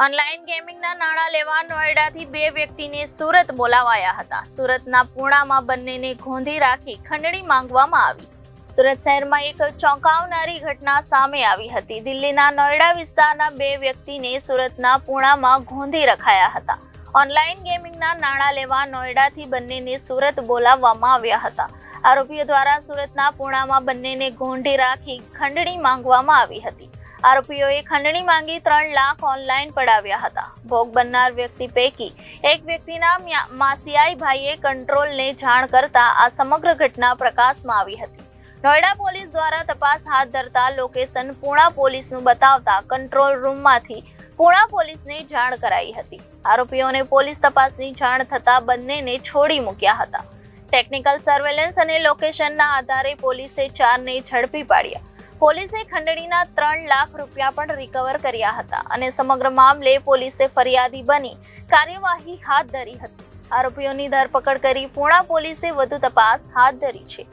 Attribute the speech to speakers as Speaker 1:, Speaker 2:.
Speaker 1: Online ગેમિંગના નાણાં લેવા નોઈડાથી બે વ્યક્તિને સુરત બોલાવાયા હતા. સુરતના પૂણામાં બંનેને ગોંધી રાખી ખંડણી માંગવામાં આવી. સુરત શહેરમાં એક ચોંકાવનારી ઘટના સામે આવી હતી. દિલ્હીના નોઈડા વિસ્તારના બે વ્યક્તિને સુરતના પૂણામાં ગોંધી રખાયા હતા. ઓનલાઈન ગેમિંગના નાણાં લેવા નોઈડાથી બંનેને સુરત બોલાવવામાં આવ્યા હતા. આરોપીઓ દ્વારા સુરતના પૂણામાં બંનેને ગોંધી રાખી ખંડણી માંગવામાં આવી હતી. આરોપીઓએ ખંડણી માંગી 3 લાખ ઓનલાઈન પડાવ્યા હતા. ભોગ બનનાર વ્યક્તિ પૈકી એક વ્યક્તિના માસિયાઈ ભાઈએ કંટ્રોલને જાણ કરતા આ સમગ્ર ઘટના પ્રકાશમાં આવી હતી. નોઈડા પોલીસ દ્વારા તપાસ હાથ ધરતા લોકેશન પૂણા પોલીસનું બતાવતા કંટ્રોલ રૂમમાંથી પૂણા પોલીસને જાણ કરાઈ હતી. આરોપીઓને પોલીસ તપાસની જાણ થતા બંનેને છોડી મૂક્યા હતા. ટેકનિકલ સર્વેલન્સ અને લોકેશનના આધારે પોલીસે 4ને ઝડપી પાડ્યા. પોલીસે ખંડણીના 3 લાખ રૂપિયા પણ રિકવર કર્યા હતા અને સમગ્ર મામલે પોલીસે ફરિયાદી બની કાર્યવાહી હાથ ધરી હતી. આરોપીઓની ધરપકડ કરી પૂણા પોલીસે વધુ તપાસ હાથ ધરી છે.